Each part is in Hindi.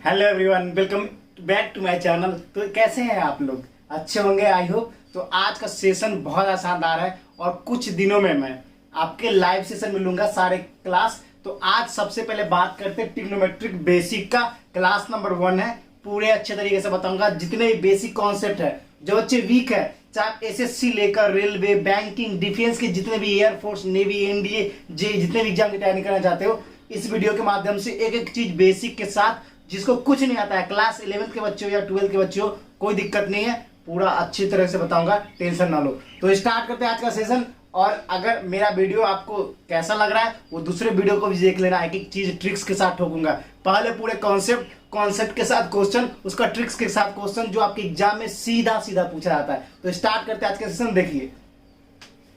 Hello everyone, welcome back to my channel. तो कैसे हैं आप लोग? अच्छे होंगे आई होप। तो आज का सेशन बहुत आसानदार है और कुछ दिनों में मैं आपके लाइव सेशन में लूंगा सारे क्लास। तो आज सबसे पहले बात करते हैं ट्रिग्नोमेट्रिक बेसिक का। क्लास नंबर 1 है, पूरे अच्छे तरीके से बताऊंगा। जितने भी बेसिक कॉन्सेप्ट है, जो बच्चे वीक है, चाहे एसएससी लेकर रेलवे, बैंकिंग, डिफेंस के जितने भी एयरफोर्स, नेवी, एनडीए, जे जितने भी एग्जाम की तैयारी करना चाहते हो, इस वीडियो के माध्यम से एक एक चीज बेसिक के साथ, जिसको कुछ नहीं आता है, क्लास 11th के बच्चे हो या 12th के बच्चे हो, कोई दिक्कत नहीं है, पूरा अच्छी तरह से बताऊंगा, टेंशन ना लो। तो स्टार्ट करते हैं आज का सेशन। और अगर मेरा वीडियो आपको कैसा लग रहा है, वो दूसरे वीडियो को भी देख लेना। एक एक चीज ट्रिक्स के साथ ठोकूंगा। पहले पूरे कॉन्सेप्ट के साथ क्वेश्चन, उसका ट्रिक्स के साथ क्वेश्चन, जो आपके एग्जाम में सीधा सीधा पूछा जाता है। तो स्टार्ट करते हैं आज का सेशन। देखिए,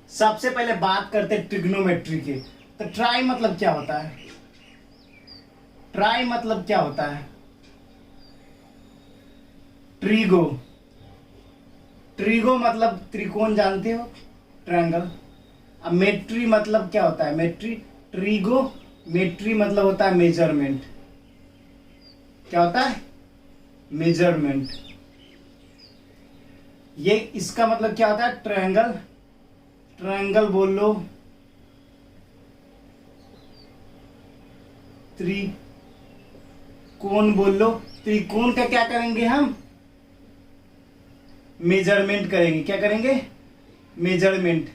सबसे पहले बात करते हैं ट्रिग्नोमेट्री की। तो ट्राई मतलब क्या होता है? ट्राई मतलब क्या होता है? ट्रीगो। ट्रीगो मतलब त्रिकोण, जानते हो, ट्रायंगल। अब मेट्री मतलब क्या होता है? मेट्री, ट्रीगो मेट्री मतलब होता है मेजरमेंट। क्या होता है? मेजरमेंट। ये इसका मतलब क्या होता है? ट्रायंगल। ट्रायंगल बोल लो, त्रिकोण बोल लो। त्रिकोण का क्या करेंगे हम? मेजरमेंट करेंगे। क्या करेंगे? मेजरमेंट।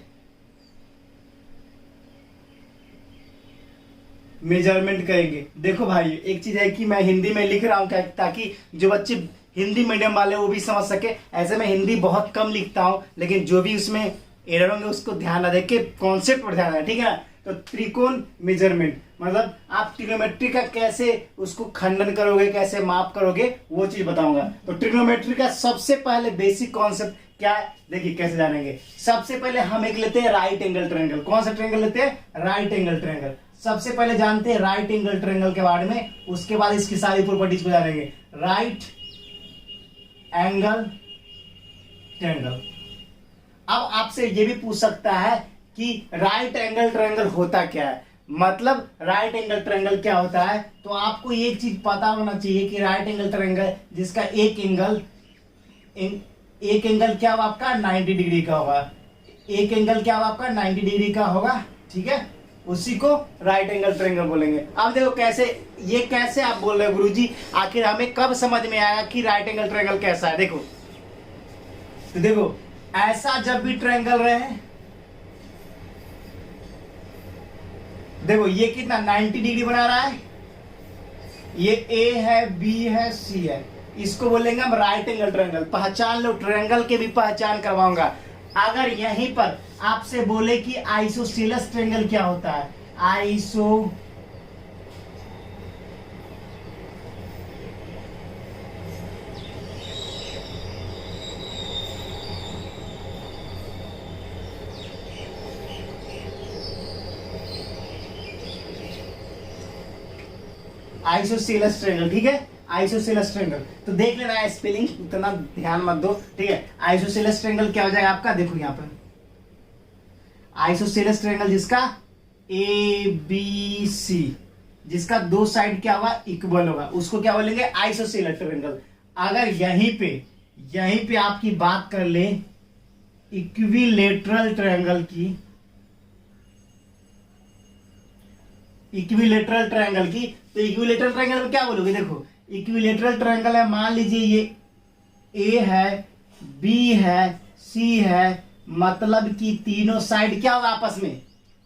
मेजरमेंट करेंगे। देखो भाई, एक चीज है कि मैं हिंदी में लिख रहा हूं क्या, ताकि जो बच्चे हिंदी मीडियम वाले वो भी समझ सके। ऐसे मैं हिंदी बहुत कम लिखता हूं, लेकिन जो भी उसमें एरर होंगे उसको ध्यान न देके कॉन्सेप्ट पर ध्यान है, ठीक है ना। तो त्रिकोण मेजरमेंट मतलब आप ट्रिग्नोमेट्री का कैसे उसको खंडन करोगे, कैसे माप करोगे, वो चीज बताऊंगा। तो ट्रिग्नोमेट्री का सबसे पहले बेसिक कॉन्सेप्ट क्या है, देखिए कैसे जानेंगे। सबसे पहले हम एक लेते हैं राइट एंगल ट्रायंगल। कौन सा ट्रायंगल लेते हैं? Right angle triangle. सबसे पहले जानते हैं राइट एंगल ट्रायंगल के बारे में, उसके बाद इसकी सारी प्रॉपर्टीज को जानेंगे। Right angle triangle. अब आपसे ये भी पूछ सकता है कि राइट एंगल ट्रायंगल होता क्या है, मतलब राइट एंगल ट्रायंगल क्या होता है। तो आपको एक चीज पता होना चाहिए कि राइट एंगल ट्रायंगल जिसका एक एंगल क्या होगा आपका? 90 डिग्री का होगा। एक एंगल क्या होगा आपका? 90 डिग्री का होगा, ठीक है। उसी को राइट एंगल ट्रायंगल बोलेंगे। अब देखो कैसे, ये कैसे आप बोल रहे हो गुरुजी, आखिर हमें कब समझ में आएगा कि राइट एंगल ट्रायंगल कैसा है? देखो, तो देखो, ऐसा जब भी ट्रायंगल रहे, देखो ये कितना 90 डिग्री बना रहा है, ये ए है, बी है, सी है, इसको बोलेंगे हम राइट एंगल ट्रायंगल। पहचान लो, ट्रायंगल के भी पहचान करवाऊंगा। अगर यहीं पर आपसे बोले कि आइसोसेलेस ट्रायंगल क्या होता है, आइसोसेलेस ट्रायंगल, ठीक है, आइसोसेलेस ट्रायंगल। तो देख लेना है स्पेलिंग, उतना ध्यान मत दो, ठीक है। आइसोसेलेस ट्रायंगल क्या हो जाएगा आपका? देखो यहां पर आइसोसेलेस ट्रायंगल जिसका ए बी सी, जिसका दो साइड क्या होगा? इक्वल होगा, उसको क्या बोलेंगे? Isosceles triangle. अगर यहीं पे आपकी बात कर ले इक्विलेटरल ट्रायंगल की, इक्विलेटरल ट्रायंगल की, तो इक्विलेटरल ट्रायंगल में क्या बोलोगे? देखो, इक्विलेटरल ट्रायंगल है, मान लीजिए ये ए है, बी है, सी है, मतलब कि तीनों साइड क्या होगा आपस में?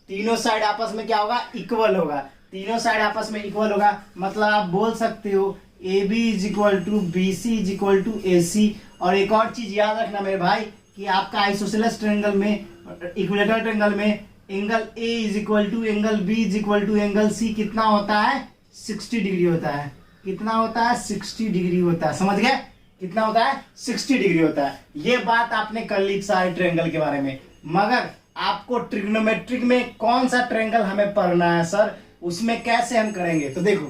तीनों साइड आपस में क्या होगा? इक्वल होगा। तीनों साइड आपस में इक्वल होगा, मतलब आप बोल सकते हो A B is equal to B C is equal to A C. और एक और चीज याद रखना मेरे भाई, कि आपका आइसोसेलेस ट्रायंगल में, इक्विलेटरल ट्रायंगल में, angle A is equal to angle B is equal to angle C कितना होता है? 60 डिग्री होता है। कितना होता है? 60 डिग्री होता है। समझ गए? कितना होता है? 60 डिग्री होता है। ये बात आपने कर ली सारे ट्रायंगल के बारे में। मगर आपको ट्रिग्नोमेट्रिक में कौन सा ट्रायंगल हमें पढ़ना है सर, उसमें कैसे हम करेंगे? तो देखो,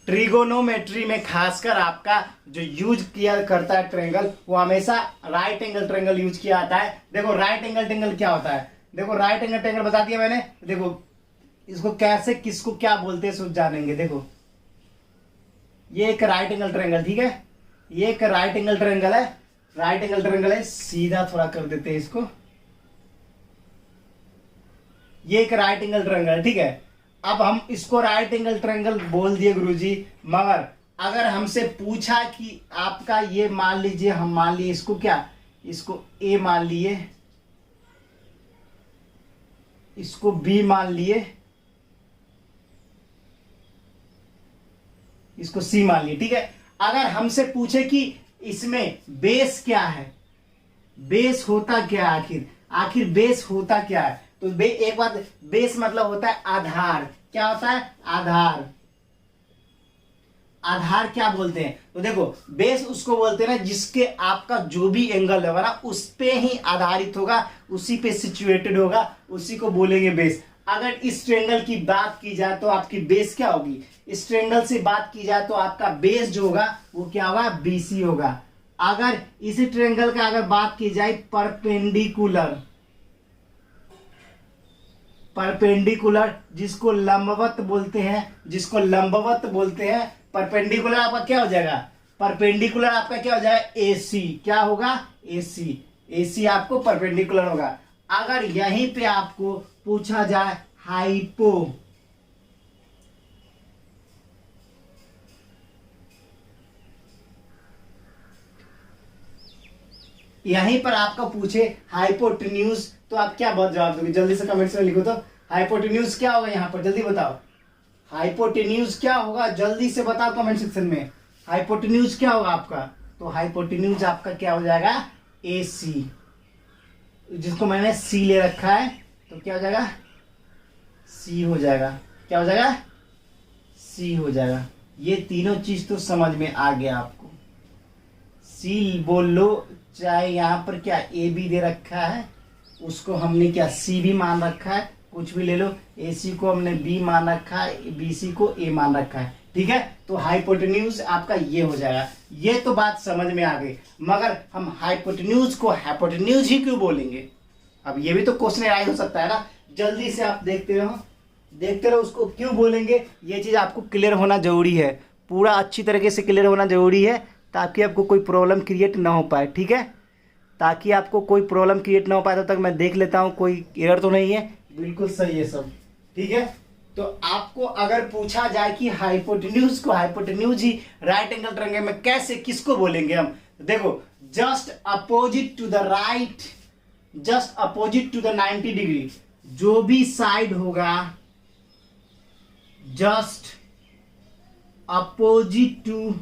ट्रिगोनोमेट्री में खासकर आपका जो यूज किया करता है ट्रायंगल, वो हमेशा राइट एंगल ट्रायंगल यूज किया जाता है। देखो राइट एंगल ट्रायंगल क्या होता है, देखो राइट एंगल ट्रायंगल बता दिया मैंने। देखो इसको कैसे, किसको क्या बोलते हैं, सब जानेंगे। देखो ये एक राइट एंगल ट्रायंगल, ठीक है, ये एक राइट एंगल ट्रायंगल है, राइट एंगल ट्रायंगल है, सीधा थोड़ा कर देते हैं इसको, ये एक राइट एंगल ट्रायंगल, ठीक है। अब हम इसको राइट एंगल ट्रायंगल बोल दिए गुरुजी, मगर अगर हमसे पूछा कि आपका ये मान लीजिए, हम मान लिए इसको क्या, इसको ए मान लिए, इसको बी मान लिए, इसको सी मान लिए, ठीक है। अगर हमसे पूछे कि इसमें बेस क्या है, बेस होता क्या है, आखिर आखिर बेस होता क्या है, तो एक बात, बेस मतलब होता है आधार। क्या होता है? आधार। आधार क्या बोलते हैं? तो देखो, बेस उसको बोलते हैं ना जिसके आपका जो भी एंगल होगा ना उस पे ही आधारित होगा, उसी पे सिचुएटेड होगा, उसी को बोलेंगे बेस। अगर इस ट्रायंगल की बात की जाए तो आपकी बेस क्या होगी? इस ट्रायंगल से बात की जाए तो आपका बेस जो होगा वो क्या होगा? बीसी होगा। अगर इसी ट्रायंगल का अगर बात की जाए परपेंडिकुलर, परपेंडिकुलर जिसको लंबवत बोलते हैं, जिसको लंबवत बोलते हैं, परपेंडिकुलर आपका क्या हो जाएगा? परपेंडिकुलर आपका क्या हो जाएगा? एसी। क्या होगा? एसी। एसी आपको परपेंडिकुलर होगा। अगर यहीं पे आपको पूछा जाए हाइपो, यहीं पर आपका पूछे हाइपोटेन्यूज, तो आप क्या बहुत जवाब दोगे? जल्दी से कमेंट्स में लिखो तो। हाइपोटेन्यूज क्या होगा यहाँ पर? जल्दी बताओ, हाइपोटेन्यूज क्या होगा? जल्दी से बताओ कमेंट सेक्शन में। हाइपोटेन्यूज क्या होगा आपका? तो हाइपोटेन्यूज आपका क्या हो जाएगा? एसी, जिसको मैंने सी ले रखा है, तो क्या हो जाएगा? सी हो जाएगा। क्या हो जाएगा? सी हो जाएगा। ये तीनों चीज तो समझ में आ गया आपको। सी बोल लो, चाहे यहाँ पर क्या ए बी दे रखा है, उसको हमने क्या सी भी मान रखा है, कुछ भी ले लो। एसी को हमने बी मान रखा है, बीसी को ए मान रखा है, ठीक है। तो हाइपोटेन्यूज आपका ये हो जाएगा। ये तो बात समझ में आ गई, मगर हम हाइपोटेन्यूज को हाइपोटेन्यूज ही क्यों बोलेंगे? अब ये भी तो क्वेश्चन आई हो सकता है ना। जल्दी से आप देखते रहो, देखते रहो, उसको क्यों बोलेंगे, ये चीज आपको क्लियर होना जरूरी है, पूरा अच्छी तरीके से क्लियर होना जरूरी है, ताकि आपको कोई प्रॉब्लम क्रिएट ना हो पाए, ठीक है। ताकि आपको कोई प्रॉब्लम क्रिएट ना हो पाए, तब तक मैं देख लेता हूँ कोई एरर तो नहीं है। बिल्कुल सही है सब, ठीक है। तो आपको अगर पूछा जाए कि हाइपोटेन्यूज को हाइपोटेन्यूज ही राइट एंगल ट्रायंगल में कैसे, किसको बोलेंगे हम? देखो, just opposite to the right, just opposite to the 90 degree, जो भी साइड होगा, just opposite to,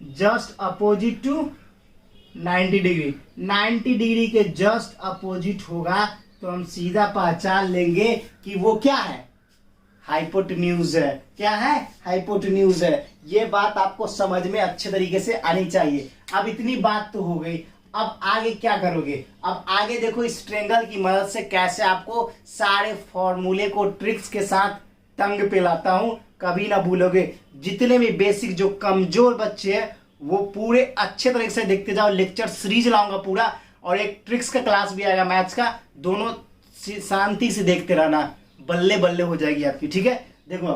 just opposite to 90 degree, 90 degree के जस्ट अपोजिट होगा, तो हम सीधा पहचान लेंगे कि वो क्या है? हाइपोटेन्यूज है। क्या है? हाइपोटेन्यूज है। ये बात आपको समझ में अच्छे तरीके से आनी चाहिए। अब इतनी बात तो हो गई, अब आगे क्या करोगे? अब आगे देखो, इस ट्रायंगल की मदद से कैसे आपको सारे फॉर्मूले को ट्रिक्स के साथ टंग पे लाता हूं, कभी ना भूलोगे। जितने भी बेसिक जो कमजोर बच्चे हैं वो पूरे अच्छे तरीके से देखते जाओ। लेक्चर सीरीज लाऊंगा पूरा, और एक ट्रिक्स का क्लास भी आएगा मैथ्स का, दोनों शांति से देखते रहना, बल्ले बल्ले हो जाएगी आपकी, ठीक है। देखो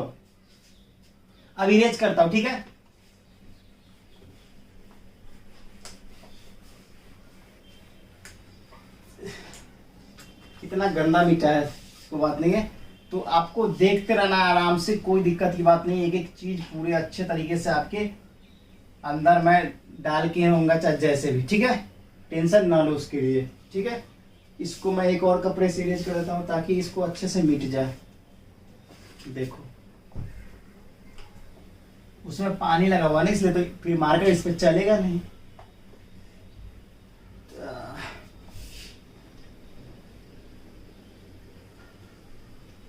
अब इरेज करता हूं, ठीक है। कितना गंदा मिटा है, तो बात नहीं है, तो आपको देखते रहना आराम से, कोई दिक्कत की बात नहीं। एक एक चीज पूरे अच्छे तरीके से आपके अंदर मैं डाल के रहूंगा, चाहे जैसे भी, ठीक है। टेंशन ना लो उसके लिए, ठीक है। इसको मैं एक और कपड़े से इरेज कर देता हूँ ताकि इसको अच्छे से मिट जाए। देखो, उसमें पानी लगा हुआ ना, इसलिए तो फिर मार्कर इस पे चलेगा नहीं।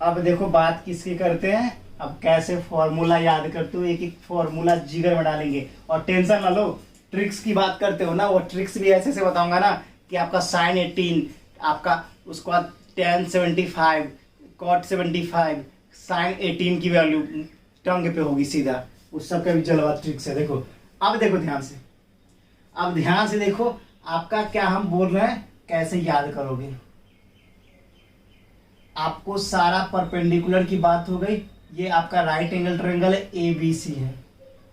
अब देखो बात किसकी करते हैं, अब कैसे फॉर्मूला याद करते हो, एक एक फॉर्मूला जिगर में डालेंगे। और टेंशन ना लो, ट्रिक्स की बात करते हो ना, वो ट्रिक्स भी ऐसे से बताऊंगा ना कि आपका sin 18, आपका उसके बाद tan 75, cot 75, sin 18 की वैल्यू टंग पे होगी सीधा, उस सब का भी जलवा ट्रिक्स है। देखो, अब देखो ध्यान से, अब ध्यान से देखो, आपका क्या हम बोल रहे हैं, कैसे याद करोगे। आपको सारा परपेंडिकुलर की बात हो गई, ये आपका राइट एंगल ट्रायंगल है, ABC है,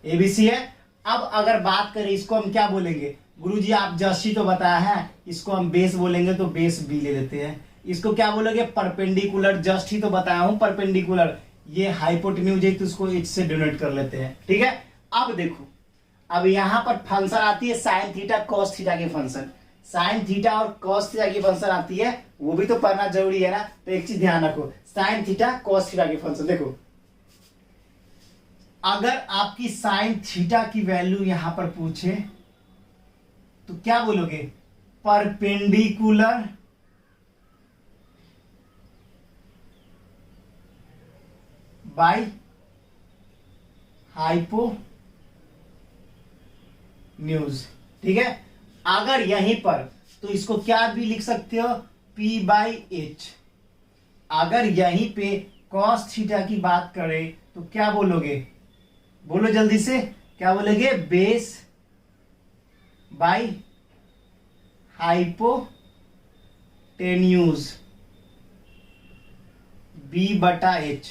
ABC है। अब अगर बात करें इसको हम क्या बोलेंगे, गुरुजी आप जस्ट ही तो बताया है, इसको हम बेस बोलेंगे तो बेस B ले लेते हैं। इसको क्या बोलोगे, परपेंडिकुलर, जस्ट ही तो बताया हूं परपेंडिकुलर, ये हाइपोटेन्यूज है तो उसको इससे डिनोट कर लेते हैं, ठीक है। अब देखो, अब यहां पर फंक्शन आती है साइन थीटा कॉस थीटा की फंक्शन, साइन थीटा और कॉस थीटा की फंक्शन आती है, वो भी तो पढ़ना जरूरी है ना। तो एक चीज ध्यान रखो, साइन थीटा कॉस थीटा की फंक्शन, देखो अगर आपकी साइन थीटा की वैल्यू यहां पर पूछे तो क्या बोलोगे, परपेंडिकुलर बाय हाइपोटेन्यूज, ठीक है। अगर यहीं पर तो इसको क्या भी लिख सकते हो, P/H। अगर यहीं पे cos थीटा की बात करें तो क्या बोलोगे, बोलो जल्दी से, क्या बोलोगे, बेस बाय हाइपोटेन्यूज B/H।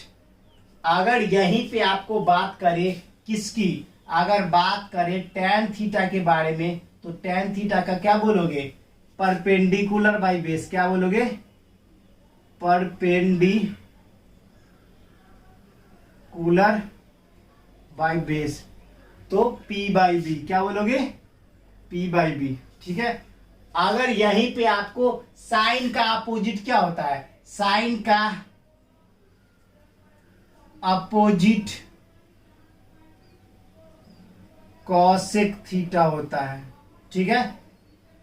अगर यहीं पे आपको बात करें किसकी, अगर बात करें tan थीटा के बारे में तो tan थीटा का क्या बोलोगे, परपेंडिकुलर बाय बेस, क्या बोलोगे, परपेंडिकुलर बाय बेस, तो P/B, क्या बोलोगे, P/B, ठीक है। अगर यहीं पे आपको साइन का अपोजिट क्या होता है, साइन का अपोजिट कॉसेक थीटा होता है, ठीक है।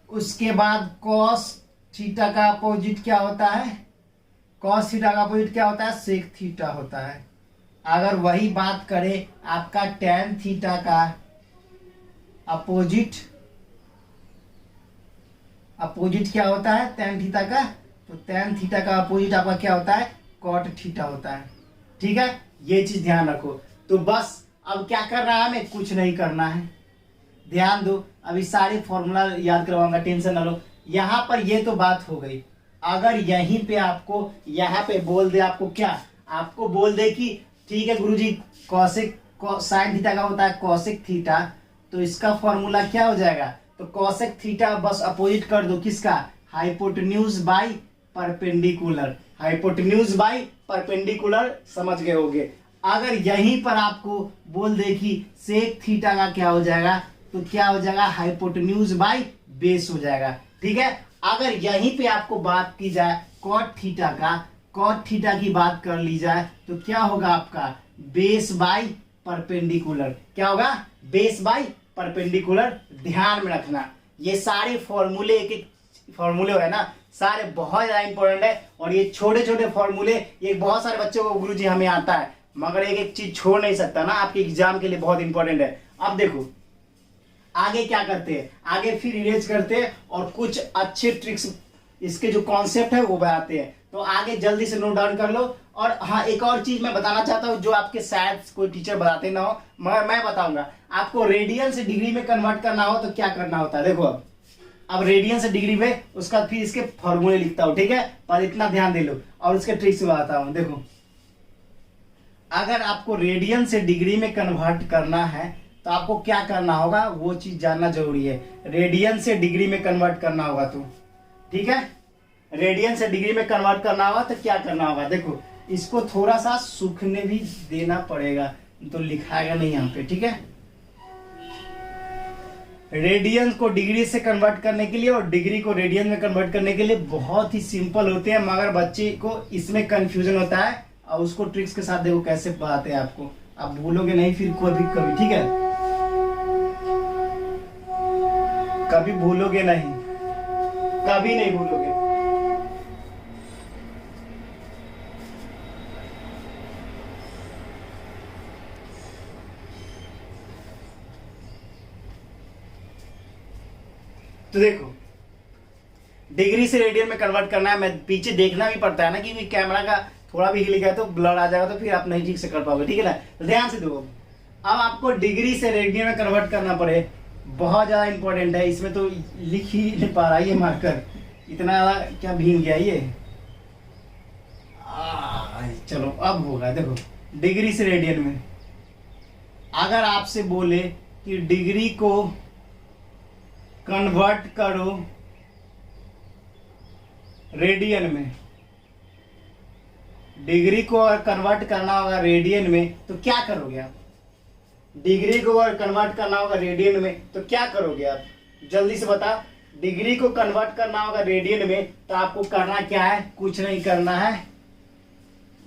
उसके बाद कॉस थीटा का अपोजिट क्या होता है, कॉस थीटा का अपोजिट क्या होता है, सेक थीटा होता है। अगर वही बात करें आपका tan थीटा का अपोजिट क्या होता है, tan थीटा का, तो tan थीटा का अपोजिट आपका क्या होता है, cot थीटा होता है, ठीक है। ये चीज ध्यान रखो। तो बस अब क्या करना है, हमें कुछ नहीं करना है, ध्यान दो, अभी सारे फॉर्मूला याद करवाऊंगा, टेंशन ना लो। यहां पर ये तो बात हो गई। अगर यहीं पे आपको यहाँ पे बोल दे, आपको क्या, आपको बोल दे कि ठीक है गुरुजी कॉसेक साइन थीटा का होता है कॉसेक थीटा, तो इसका फॉर्मूला क्या हो जाएगा, तो कॉसेक थीटा बस अपोजिट कर दो किसका, hypotenuse by perpendicular, hypotenuse by perpendicular, समझ गए होगे। अगर यहीं पर आपको बोल दे कि सेक थीटा का क्या हो जाएगा, तो क्या हो जाएगा, हाइपोटेन्यूज बाय बेस हो जाएगा, ठीक है। अगर यहीं पे आपको बात की जाए कॉट थीटा का, कॉट थीटा की बात कर ली जाए तो क्या होगा आपका, बेस बाय परपेंडिकुलर, क्या होगा, बेस बाय परपेंडिकुलर। ध्यान में रखना ये सारे फॉर्मूले, एक एक फॉर्मूले है ना, सारे बहुत ज्यादा इंपॉर्टेंट है। और ये छोटे छोटे फॉर्मूले, ये बहुत सारे बच्चों को गुरुजी हमें आता है, मगर एक एक चीज छोड़ नहीं सकता ना, आपके एग्जाम के लिए बहुत इंपॉर्टेंट है। अब देखो आगे क्या करते हैं, आगे फिर इरेज करते हैं और कुछ अच्छे ट्रिक्स, इसके जो कॉन्सेप्ट है वो बताते हैं। तो आगे जल्दी से नोट डाउन कर लो। और हाँ, एक और चीज मैं बताना चाहता हूँ जो आपके शायद कोई टीचर बताते ना हो, मगर मैं बताऊंगा। आपको रेडियन से डिग्री में कन्वर्ट करना हो तो क्या करना होता है, देखो अब रेडियन से डिग्री में, उसका फिर इसके फॉर्मूले लिखता हूँ, ठीक है, पर इतना ध्यान दे लो और उसके ट्रिक्स बताता हूँ। देखो अगर आपको रेडियन से डिग्री में कन्वर्ट करना है तो आपको क्या करना होगा, वो चीज जानना जरूरी है। रेडियन से डिग्री में कन्वर्ट करना होगा तो, ठीक है, रेडियन से डिग्री में कन्वर्ट करना होगा तो क्या करना होगा, देखो इसको थोड़ा सा सूखने भी देना पड़ेगा, तो लिखाएगा नहीं यहाँ पे, ठीक है। रेडियन को डिग्री से कन्वर्ट करने के लिए और डिग्री को रेडियन में कन्वर्ट करने के लिए बहुत ही सिंपल होते हैं, मगर बच्चे को इसमें कंफ्यूजन होता है। और उसको ट्रिक्स के साथ देखो कैसे बताते हैं आपको, आप भूलोगे नहीं फिर कभी कभी, ठीक है, कभी भूलोगे नहीं, कभी नहीं भूलोगे। तो देखो डिग्री से रेडियन में कन्वर्ट करना है, मैं पीछे देखना भी पड़ता है ना, क्योंकि कैमरा का थोड़ा भी हिल गया तो ब्लर आ जाएगा, तो फिर आप नहीं ठीक से कर पाओगे, ठीक है ना। तो ध्यान से देखो, अब आपको डिग्री से रेडियन में कन्वर्ट करना पड़े, बहुत ज्यादा इंपॉर्टेंट है। इसमें तो लिख ही नहीं पा रहा ये मार्कर, इतना ज्यादा क्या भीग गया ये। चलो अब होगा, देखो डिग्री से रेडियन में, अगर आपसे बोले कि डिग्री को कन्वर्ट करो रेडियन में, डिग्री को अगर कन्वर्ट करना होगा रेडियन में तो क्या करोगे आप? डिग्री को अगर कन्वर्ट करना होगा रेडियन में तो क्या करोगे आप? जल्दी से बता। डिग्री को कन्वर्ट करना होगा रेडियन में तो आपको करना क्या है? कुछ नहीं करना है।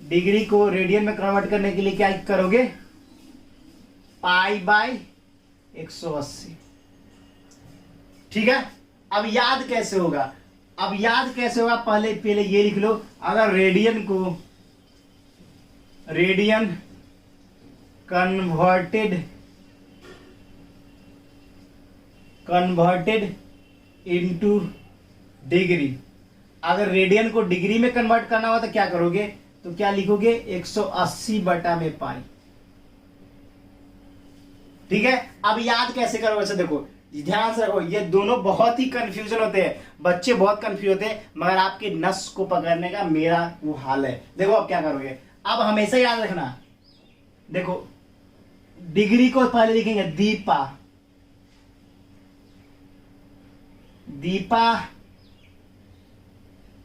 डिग्री को रेडियन में कन्वर्ट करने के लिए क्या करोगे? Pi by 180। ठीक है। अब याद कैसे होगा? अब याद कैसे होगा? पहले पहले ये लिख लो। अगर रेडियन को रेडियन कन्वर्टेड इनटू डिग्री, अगर रेडियन को डिग्री में कन्वर्ट करना हो तो क्या करोगे? तो क्या लिखोगे? 180 बटा में पाई। ठीक है। अब याद कैसे करोगे? वैसे देखो, ध्यान से रखो, ये दोनों बहुत ही कंफ्यूजन होते हैं, बच्चे बहुत कंफ्यूज होते हैं, मगर आपके नस को पकड़ने का मेरा वो हाल है। देखो अब क्या करोगे। अब हमेशा याद रखना, देखो डिग्री को पहले लिखेंगे दीपा, दीपा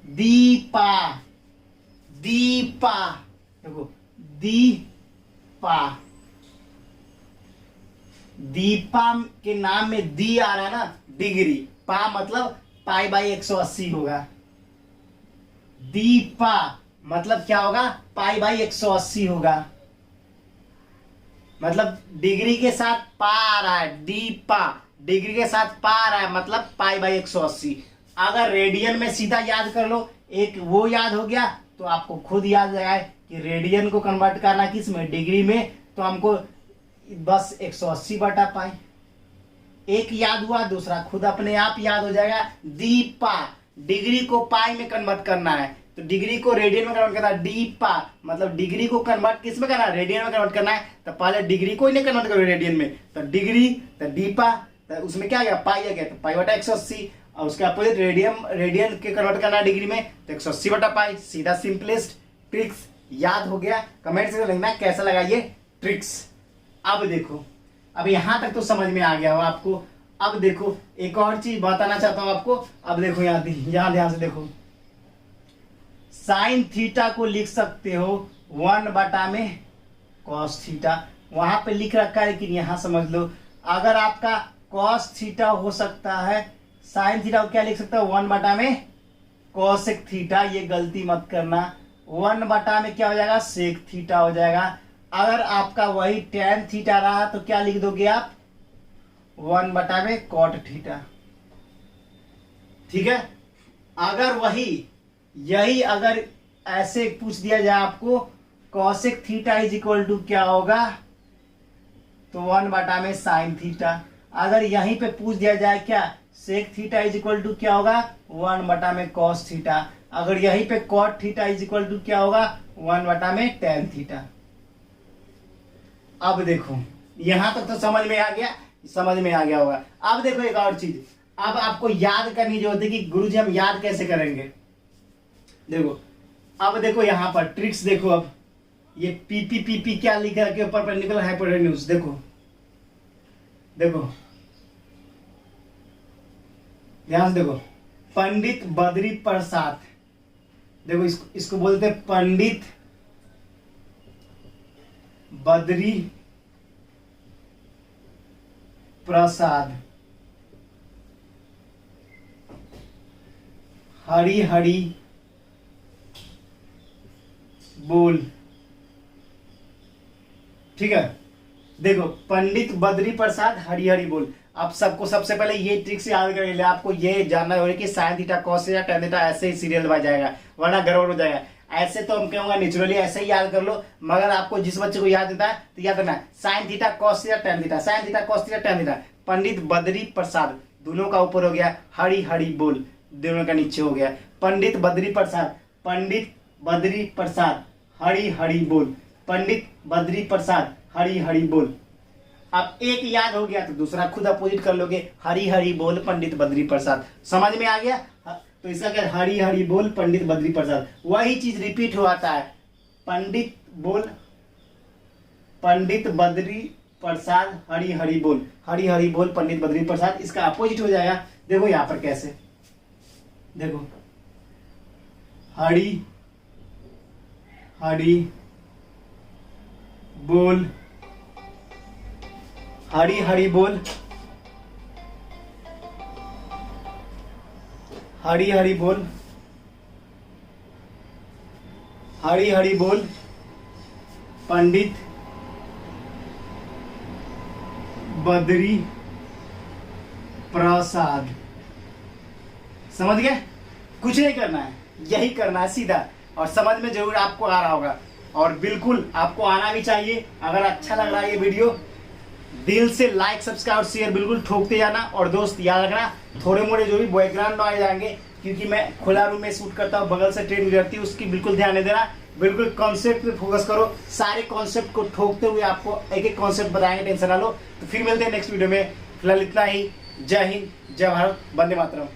दीपा दीपा, देखो दीपा, दीपा के नाम में दी आ रहा है ना, डिग्री, पा मतलब पाई बाई 180 होगा। दीपा मतलब क्या होगा? पाई बाई 180 होगा। मतलब डिग्री के साथ पा आ रहा है, दीपा डिग्री के साथ पा आ रहा है, मतलब पाई बाई 180। अगर रेडियन में सीधा याद कर लो, एक वो याद हो गया तो आपको खुद याद आए कि रेडियन को कन्वर्ट करना किस में? डिग्री में। तो हमको बस 180 बटा पाई, एक याद हुआ, दूसरा खुद अपने आप याद हो जाएगा। दीपा डिग्री को पाई में कन्वर्ट करना है तो डिग्री को रेडियन में कन्वर्ट करना है। दीपा मतलब डिग्री को कन्वर्ट किस में करना है? रेडियन में कन्वर्ट करना है। तो पहले डिग्री को ही नहीं कन्वर्ट करो रेडियन में, तो डिग्री, तो दीपा, तो उसमें क्या आ गया? पाई आ गया, तो पाई बटा 180। और उसके अपोजिट रेडियन के कन्वर्ट करना है डिग्री में, तो 180 बटा पाई। सीधा सिंपलेस्ट ट्रिक्स याद हो गया। कमेंट से लिखना कैसा लगा ये ट्रिक्स। अब देखो, अब यहां तक तो समझ में आ गया हो आपको। अब देखो एक और चीज बताना चाहता हूं आपको। अब देखो यहां ध्यान से देखो, साइन थीटा को लिख सकते हो 1 बटा में कॉस थीटा। वहां पे लिख रखा है, लेकिन यहां समझ लो, अगर आपका कॉस थीटा हो सकता है, साइन थीटा को क्या लिख सकता है? 1 बटा में कॉसेक थीटा। ये गलती मत करना, 1 बटा में क्या हो जाएगा? सेक थीटा हो जाएगा। अगर आपका वही टैन थीटा रहा तो क्या लिख दोगे आप? 1 बटा में कॉट थीटा। ठीक है। अगर यही अगर ऐसे पूछ दिया जाए आपको, cosec theta is equal to क्या होगा? तो 1 बटा में साइन थीटा। अगर यहीं पे पूछ दिया जाए क्या, sec theta is equal to क्या होगा? 1 बटा में कॉस थीटा। अगर यहीं पे cot theta is equal to क्या होगा? 1 बटा में टैन थीटा। अब देखो यहां तक तो समझ में आ गया, समझ में आ गया होगा। अब देखो एक और चीज, अब आपको याद करनी जो होती है कि गुरुजी हम याद कैसे करेंगे। देखो अब देखो यहां पर ट्रिक्स देखो। अब ये पी क्या लिखा है? Perpendicular hypotenuse. देखो देखो ध्यान से देखो, पंडित बद्री प्रसाद, देखो इसको बोलते हैं पंडित बद्री प्रसाद हरी हरी बोल। ठीक है। देखो पंडित बद्री प्रसाद हरी हरी बोल। अब सबको सबसे पहले ये ट्रिक्स याद करने के लिए आपको ये जानना होगा कि sign theta cos theta tan theta ऐसे ही सीरियल बाय जाएगा, वरना गड़बड़ हो जाएगा। ऐसे तो हम कहूंगा नेचुरली ऐसे ही याद कर लो, मगर आपको जिस बच्चे को याद देता है तो याद करना है sine theta cos theta tan theta, sine theta cos theta tan theta. Pandit Badri Prasad दोनों का ऊपर हो गया, हरी हरी बोल दोनों का नीचे हो गया। पंडित बद्री प्रसाद, पंडित बद्री प्रसाद हरी हरी बोल, पंडित बद्री प्रसाद हरी हरी बोल। अब एक याद हो गया तो दूसरा खुद अपोजिट कर लोगे, हरी हरी बोल पंडित बद्री प्रसाद। समझ में आ गया? तो इसका क्या, हरी हरी बोल पंडित बद्री प्रसाद। वही चीज रिपीट हो आता है, पंडित बोल पंडित बद्री प्रसाद हरि हरि बोल, हरि हरि बोल पंडित बद्री प्रसाद। इसका अपोजिट हो जाएगा, देखो यहाँ पर कैसे, देखो हरि हरि बोल, हरि हरि बोल, हरि हरि बोल, हरि हरि बोल पंडित बद्री प्रसाद। समझ गए? कुछ नहीं करना है, यही करना है सीधा, और समझ में जरूर आपको आ रहा होगा, और बिल्कुल आपको आना भी चाहिए। अगर अच्छा लग रहा है ये वीडियो, दिल से लाइक सब्सक्राइब और शेयर बिल्कुल ठोकते जाना। और दोस्त याद रखना, थोड़े मोड़े जो भी बैकग्राउंड नॉइज आएंगे, क्योंकि मैं खुला रूम में शूट करता हूँ, बगल से ट्रेन गुजरती है, उसकी बिल्कुल ध्यान नहीं देना। बिल्कुल कॉन्सेप्ट पे फोकस करो, सारे कॉन्सेप्ट को ठोकते हुए आपको एक एक कॉन्सेप्ट बताएंगे, टेंशन ना लो। तो फिर मिलते हैं नेक्स्ट वीडियो में, फिलहाल इतना ही। जय हिंद, जय भारत, वंदे मातरम।